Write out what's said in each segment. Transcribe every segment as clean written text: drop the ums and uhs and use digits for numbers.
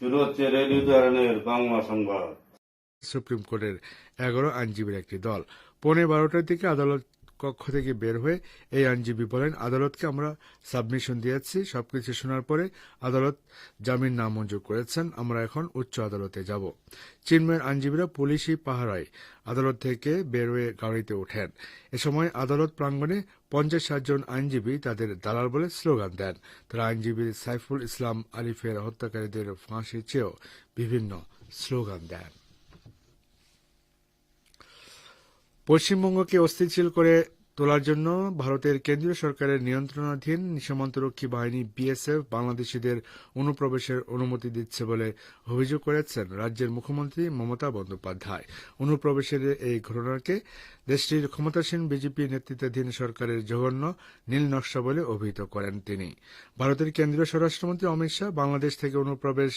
শুরু হচ্ছে রেডিও তেহরানের বাংলা সংবাদ। সুপ্রিম কোর্টের 11 আইনজীবীর একটি দল 11:15টার দিকে আদালত কক্ষ থেকে বের হয়ে এই আইনজীবী বলেন, আদালতকে আমরা সাবমিশন দিয়েছি, সবকিছু শোনার পরে আদালত জামিন নামঞ্জুর করেছেন, আমরা এখন উচ্চ আদালতে যাব। চিন্ময়ের আইনজীবীরা পুলিশি পাহারায় আদালত থেকে বের হয়ে গাড়িতে ওঠেন। এ সময় আদালত প্রাঙ্গণে 50-60 জন আইনজীবী তাদের দালাল বলে স্লোগান দেন। তারা আইনজীবী সাইফুল ইসলাম আরিফের হত্যাকারীদের ফাঁসি চেয়েও বিভিন্ন স্লোগান দেন। পশ্চিমবঙ্গকে অস্থিতিশীল করে তোলার জন্য ভারতের কেন্দ্রীয় সরকারের নিয়ন্ত্রণাধীন সীমান্তরক্ষী বাহিনী বিএসএফ বাংলাদেশিদের অনুপ্রবেশের অনুমতি দিচ্ছে বলে অভিযোগ করেছেন রাজ্যের মুখ্যমন্ত্রী মমতা বন্দ্যোপাধ্যায়। অনুপ্রবেশের এই ঘটনাকে দেশটির ক্ষমতাসীন বিজেপি নেতৃত্বাধীন সরকারের জঘন্য নীল নকশা বলে অভিহিত করেন তিনি। ভারতের কেন্দ্রীয় স্বরাষ্ট্রমন্ত্রী অমিত শাহ বাংলাদেশ থেকে অনুপ্রবেশ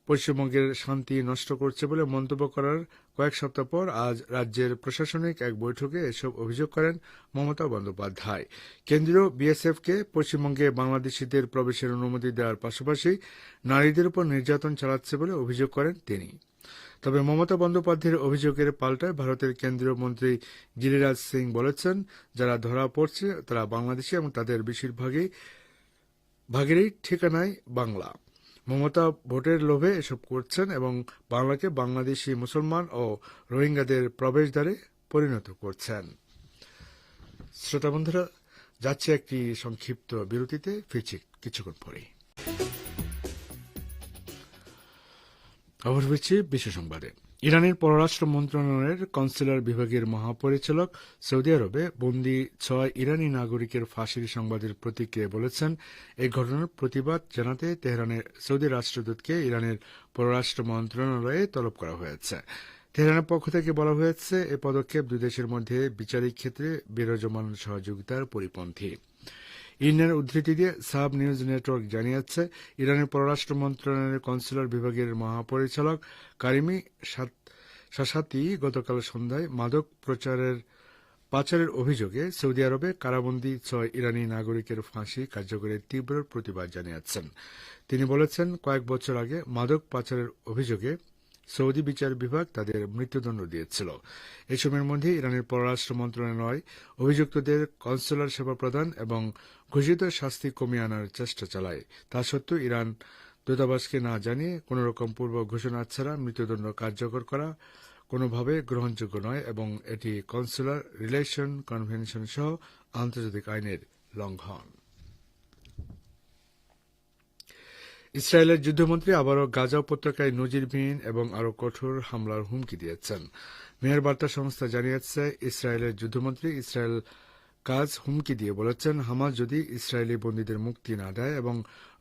পশ্চিমবঙ্গের শান্তি নষ্ট করছে বলে মন্তব্য করার কয়েক সপ্তাহ পর আজ রাজ্যের প্রশাসনিক এক বৈঠকে এসব অভিযোগ করেন মমতা বন্দ্যোপাধ্যায়। কেন্দ্রীয় বিএসএফকে পশ্চিমবঙ্গে বাংলাদেশিদের প্রবেশের অনুমতি দেওয়ার পাশাপাশি নারীদের উপর নির্যাতন চালাচ্ছে বলে অভিযোগ করেন তিনি। তবে মমতা বন্দ্যোপাধ্যায়ের অভিযোগের পাল্টায় ভারতের কেন্দ্রীয় মন্ত্রী গিরিরাজ সিং বলেছেন, যারা ধরা পড়ছে তারা বাংলাদেশি এবং তাদের বেশিরভাগেরই ঠিকানায় বাংলা। মমতা ভোটের লোভে এসব করছেন এবং বাংলাকে বাংলাদেশি মুসলমান ও রোহিঙ্গাদের প্রবেশদ্বারে পরিণত করছেন। শ্রোতা বন্ধুরা, যাচ্ছে একটি সংক্ষিপ্ত বিরতিতে, ফিরছি কিছুক্ষণ পরে। খবর ফিরছি বিশ্ব সংবাদে। ইরানের পররাষ্ট্র মন্ত্রণালয়ের কনসুলার বিভাগের মহাপরিচালক সৌদি আরবে বন্দী 6 ইরানি নাগরিকের ফাঁসির সংবাদের প্রতিক্রিয়া বলেছেন, এই ঘটনার প্রতিবাদ জানাতে তেহরানের সৌদি রাষ্ট্রদূতকে ইরানের পররাষ্ট্র মন্ত্রণালয়ে তলব করা হয়েছে। তেহরানের পক্ষ থেকে বলা হয়েছে, এই পদক্ষেপ দুই দেশের মধ্যে বিচারিক ক্ষেত্রে বিরাজমান সহযোগিতার পরিপন্থী। ইরানের উদ্ধৃতি দিয়ে সাব নিউজ নেটওয়ার্ক জানিয়েছে, ইরানের পররাষ্ট্র মন্ত্রণালয়ের কনসুলার বিভাগের মহাপরিচালক কারিমি শাসাতি গতকাল সন্ধ্যায় মাদক পাচারের অভিযোগে সৌদি আরবে কারাবন্দী 6 ইরানি নাগরিকের ফাঁসি কার্যকরের তীব্র প্রতিবাদ জানিয়েছেন। তিনি বলেছেন, কয়েক বছর আগে মাদক পাচারের অভিযোগে সৌদি বিচার বিভাগ তাদের মৃত্যুদণ্ড দিয়েছিল। এই সময়ের মধ্যে ইরানের পররাষ্ট্র মন্ত্রণালয় অভিযুক্তদের কনসুলার সেবা প্রদান এবং ঘোষিত শাস্তি কমিয়ে আনার চেষ্টা চালায়। তা সত্ত্বেও ইরান দূতাবাসকে না জানিয়ে কোনরকম পূর্ব ঘোষণা ছাড়া মৃত্যুদণ্ড কার্যকর করা কোনোভাবে গ্রহণযোগ্য নয় এবং এটি কনসুলার রিলেশন কনভেনশন সহ আন্তর্জাতিক আইনের লঙ্ঘন। ইসরায়েলের যুদ্ধমন্ত্রী আবারও গাজা উপত্যকায় নজিরবিহীন এবং আরও কঠোর হামলার হুমকি দিয়েছেন। মেহের বার্তা সংস্থা জানিয়েছে, ইসরায়েলের যুদ্ধমন্ত্রী ইসরায়েল কাজ হুমকি দিয়ে বলেছেন, হামাস যদি ইসরায়েলি বন্দীদের মুক্তি না দেয় এবং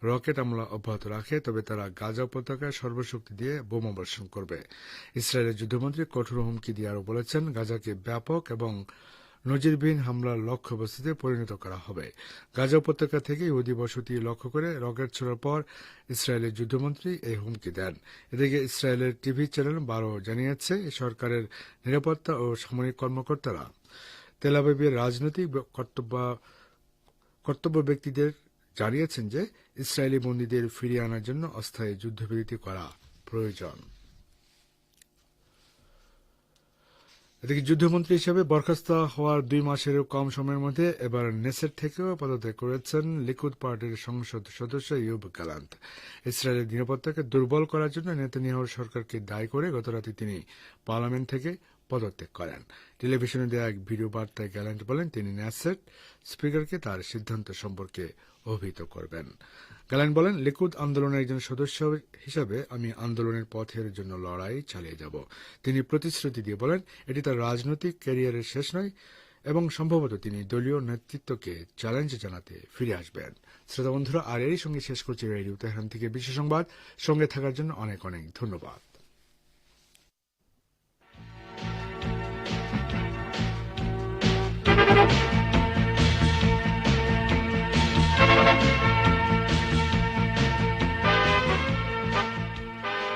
রকেট হামলা অব্যাহত রাখে তবে তারা গাজা উপত্যকায় সর্বশক্তি দিয়ে বোমা বর্ষণ করবে। ইসরায়েলের যুদ্ধমন্ত্রী কঠোর হুমকি দিয়ে আরও বলেছেন, গাজাকে ব্যাপক এবং নজিরবিহীন হামলার লক্ষ্যবস্তুতে পরিণত করা হবে। গাজা উপত্যকা থেকে ইহুদি বসতি লক্ষ্য করে রকেট ছোড়ার পর ইসরায়েলের যুদ্ধমন্ত্রী এই হুমকি দেন। এদিকে ইসরায়েলের টিভি চ্যানেল 12 জানিয়েছে, সরকারের নিরাপত্তা ও সামরিক কর্মকর্তারা তেল আবিবের রাজনৈতিক কর্তব্য ব্যক্তিদের জানিয়েছেন যে ইসরায়েলি বন্দীদের ফিরিয়ে আনার জন্য অস্থায়ী যুদ্ধবিরতি করা প্রয়োজন। এদিকে যুদ্ধমন্ত্রী হিসেবে বরখাস্ত হওয়ার 2 মাসেরও কম সময়ের মধ্যে এবার নেসেট থেকেও পদত্যাগ করেছেন লিকুদ পার্টির সংসদ সদস্য ইয়োব গ্যালান্ট। ইসরায়েলের নিরাপত্তাকে দুর্বল করার জন্য নেতানিয়াহুর সরকারকে দায়ী করে গতরাতে তিনি পার্লামেন্ট থেকে পদত্যাগ করেন। টেলিভিশনে দেওয়া এক ভিডিও বার্তায় গ্যালান্ট বলেন, তিনি নেসেট স্পিকারকে তার সিদ্ধান্ত সম্পর্কে অভিহিত করবেন। গ্যালান্ট বলেন, লিকুদ আন্দোলনের একজন সদস্য হিসাবে আমি আন্দোলনের পথের জন্য লড়াই চালিয়ে যাব। তিনি প্রতিশ্রুতি দিয়ে বলেন, এটি তার রাজনৈতিক ক্যারিয়ারের শেষ নয় এবং সম্ভবত তিনি দলীয় নেতৃত্বকে চ্যালেঞ্জ জানাতে ফিরে আসবেন। শ্রোতা বন্ধুরা, আর এরই সঙ্গে শেষ করছি রেডিও তেহরান থেকে বিশ্ব সংবাদ। সঙ্গে থাকার জন্য অনেক অনেক ধন্যবাদ।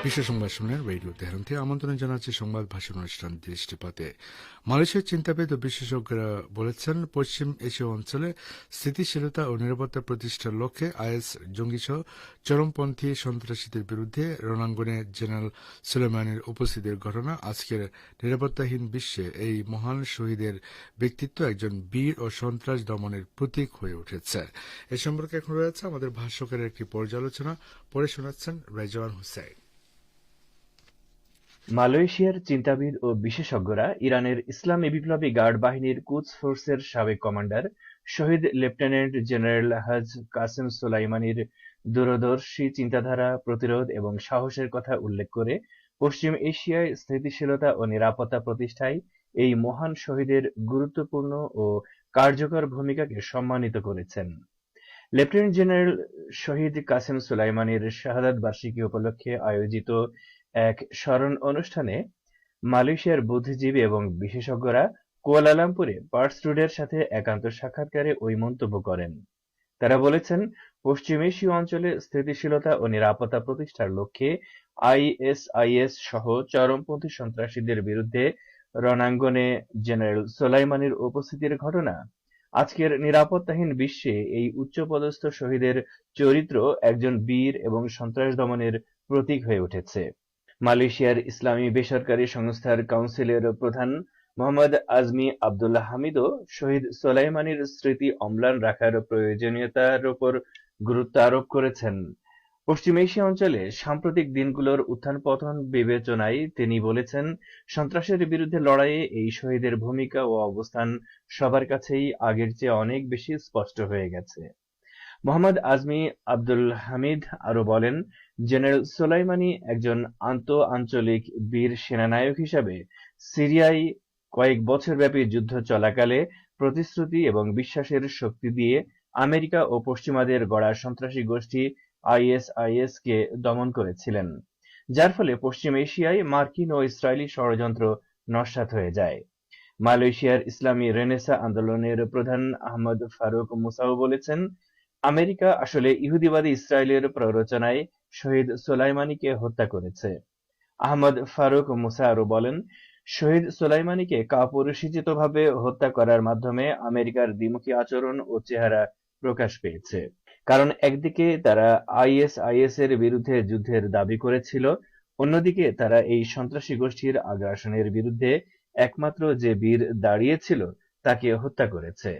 বিশ্ব সংবাদ শুনলেন রেডিও তেহরান থেকে। আমন্ত্রণ জানাচ্ছি সংবাদ ভাষণ অনুষ্ঠান দৃষ্টিপাতে। মালয়েশিয়ার চিন্তাবিদ ও বিশেষজ্ঞরা বলেছেন, পশ্চিম এশীয় অঞ্চলে স্থিতিশীলতা ও নিরাপত্তা প্রতিষ্ঠার লক্ষ্যে আইএস জঙ্গিসহ চরমপন্থী সন্ত্রাসীদের বিরুদ্ধে রণাঙ্গনে জেনারেল সুলেমানির উপস্থিতির ঘটনা আজকের নিরাপত্তাহীন বিশ্বে এই মহান শহীদের ব্যক্তিত্ব একজন বীর ও সন্ত্রাস দমনের প্রতীক হয়ে উঠেছে। এ সম্পর্কে এখন রয়েছে আমাদের ভাষ্যকারের একটি পর্যালোচনা, পড়ে শোনাচ্ছেন রেজওয়ান হুসাইন। মালয়েশিয়ার চিন্তাবিদ ও বিশেষজ্ঞরা ইরানের ইসলামী বিপ্লবী গার্ড বাহিনীর কুদস ফোর্সের সাবেক কমান্ডার শহীদ লেফটেন্যান্ট জেনারেল হাজ কাসেম সোলাইমানির দূরদর্শী চিন্তাধারা, প্রতিরোধ এবং সাহসের কথা উল্লেখ করে পশ্চিম এশিয়ায় স্থিতিশীলতা ও নিরাপত্তা প্রতিষ্ঠায় এই মহান শহীদের গুরুত্বপূর্ণ ও কার্যকর ভূমিকাকে সম্মানিত করেছেন। লেফটেন্যান্ট জেনারেল শহীদ কাসেম সোলাইমানির শাহাদাত বার্ষিকী উপলক্ষে আয়োজিত এক স্মরণ অনুষ্ঠানে মালয়েশিয়ার বুদ্ধিজীবী এবং বিশেষজ্ঞরা কুয়ালালামপুরে পার্স টুডের সাথে একান্ত সাক্ষাৎকারে ওই মন্তব্য করেন। তারা বলেছেন, পশ্চিম এশীয় অঞ্চলে স্থিতিশীলতা ও নিরাপত্তা প্রতিষ্ঠার লক্ষ্যে আইএসআইএস সহ চরমপন্থী সন্ত্রাসীদের বিরুদ্ধে রণাঙ্গনে জেনারেল সোলাইমানির উপস্থিতির ঘটনা আজকের নিরাপত্তাহীন বিশ্বে এই উচ্চপদস্থ শহীদের চরিত্র একজন বীর এবং সন্ত্রাস দমনের প্রতীক হয়ে উঠেছে। মালয়েশিয়ার ইসলামী বেসরকারি সংস্থার কাউন্সিলের প্রধান মোহাম্মদ আজমি আবদুল্লাহ হামিদও শহীদ সোলাইমানির স্মৃতি অম্লান রাখার প্রয়োজনীয়তার উপর গুরুত্ব আরোপ করেছেন। পশ্চিম এশিয়া অঞ্চলে সাম্প্রতিক দিনগুলোর উত্থান-পতন বিবেচনায় তিনি বলেছেন, সন্ত্রাসের বিরুদ্ধে লড়াইয়ে এই শহীদের ভূমিকা ও অবস্থান সবার কাছেই আগের চেয়ে অনেক বেশি স্পষ্ট হয়ে গেছে। মোহাম্মদ আজমি আব্দুল হামিদ আরো বলেন, জেনারেল সোলাইমানি একজন আন্তঃআঞ্চলিক বীর সেনানায়ক হিসাবে সিরিয়ায় কয়েক বছরব্যাপী যুদ্ধ চলাকালে প্রতিশ্রুতি এবং বিশ্বাসের শক্তি দিয়ে আমেরিকা ও পশ্চিমাদের গড়া সন্ত্রাসী গোষ্ঠী আইএসআইএস কে দমন করেছিলেন, যার ফলে পশ্চিম এশিয়ায় মার্কিন ও ইসরায়েলি ষড়যন্ত্র নস্যাৎ হয়ে যায়। মালয়েশিয়ার ইসলামী রেনেসা আন্দোলনের প্রধান আহমদ ফারুক মুসাও বলেছেন, আমেরিকা আসলে ইহুদিবাদী ইসরায়েলের প্ররোচনায় শহীদ সোলাইমানিকে হত্যা করেছে। আহমদ ফারুক মুসা আরো বলেন, শহীদ সোলাইমানিকে কাপুরুষোচিতভাবে হত্যা করার মাধ্যমে আমেরিকার দ্বিমুখী আচরণ ও চেহারা প্রকাশ পেয়েছে। কারণ একদিকে তারা আইএসআইএস এর বিরুদ্ধে যুদ্ধের দাবি করেছিল, অন্যদিকে তারা এই সন্ত্রাসী গোষ্ঠীর আগ্রাসনের বিরুদ্ধে একমাত্র যে বীর দাঁড়িয়েছিল তাকে হত্যা করেছে।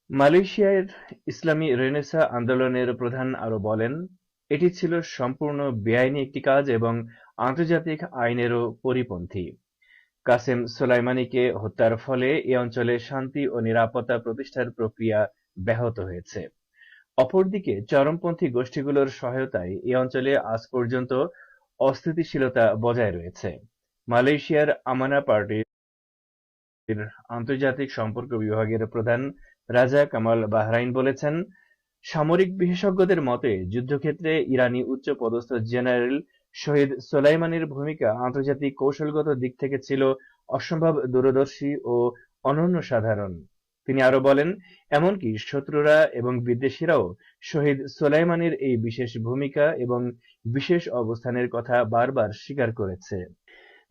মালয়েশিয়ার ইসলামী রেনেসা আন্দোলনের প্রধান আরো বলেন, এটি ছিল সম্পূর্ণ বেআইনি একটি কাজ এবং আন্তর্জাতিক আইনেরও পরিপন্থী। কাসেম সোলাইমানিকে হত্যার ফলে এ অঞ্চলে শান্তি ও নিরাপত্তা প্রতিষ্ঠার প্রক্রিয়া ব্যাহত হয়েছে। অপরদিকে চরমপন্থী গোষ্ঠীগুলোর সহায়তায় এ অঞ্চলে আজ পর্যন্ত অস্থিতিশীলতা বজায় রয়েছে। মালয়েশিয়ার আমানা পার্টির আন্তর্জাতিক সম্পর্ক বিভাগের প্রধান রাজা কামাল বাহরাইন বলেছেন, সামরিক বিশেষজ্ঞদের মতে যুদ্ধক্ষেত্রে ইরানি উচ্চপদস্থ জেনারেল শহীদ সোলাইমানির ভূমিকা আন্তর্জাতিক কৌশলগত দিক থেকে ছিল অসম্ভব দূরদর্শী ও অনন্য সাধারণ। তিনি আরো বলেন, এমনকি শত্রুরা এবং বিদ্বেষীরাও শহীদ সোলাইমানির এই বিশেষ ভূমিকা এবং বিশেষ অবস্থানের কথা বারবার স্বীকার করেছে।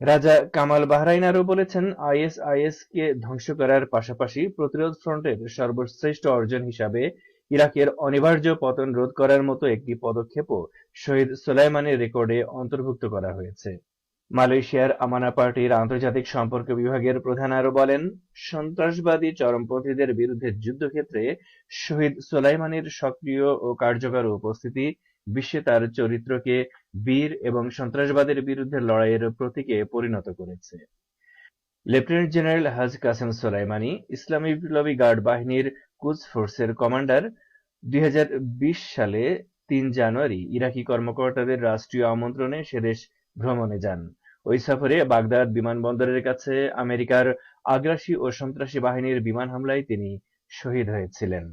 রাজা কামাল বাহরাইন আরো বলেছেন, আইএসআইএস কে ধ্বংস করার পাশাপাশি প্রতিরোধ ফ্রন্টের সর্বশ্রেষ্ঠ অর্জন হিসাবে ইরাকের অনিবার্য পতন রোধ করার মতো একটি পদক্ষেপও শহীদ সোলাইমানির রেকর্ডে অন্তর্ভুক্ত করা হয়েছে। মালয়েশিয়ার আমানা পার্টির আন্তর্জাতিক সম্পর্ক বিভাগের প্রধান আরো বলেন, সন্ত্রাসবাদী চরমপন্থীদের বিরুদ্ধে যুদ্ধক্ষেত্রে শহীদ সোলাইমানির সক্রিয় ও কার্যকর উপস্থিতি বিশ্বে তার চরিত্রকে বীর এবং সন্ত্রাসবাদের বিরুদ্ধে লড়াইয়ের প্রতীকে পরিণত করেছে। লেফটেন্যান্ট জেনারেল হাজ কাসেম সোলাইমানি ইসলামী বিপ্লবী গার্ড বাহিনীর কুদস ফোর্সের কমান্ডার। 2020 সালে 3 জানুয়ারি ইরাকি কর্মকর্তাদের রাষ্ট্রীয় আমন্ত্রণে সেদেশ ভ্রমণে যান। ওই সফরে বাগদাদ বিমানবন্দরের কাছে আমেরিকার আগ্রাসী ও সন্ত্রাসী বাহিনীর বিমান হামলায় তিনি শহীদ হয়েছিলেন।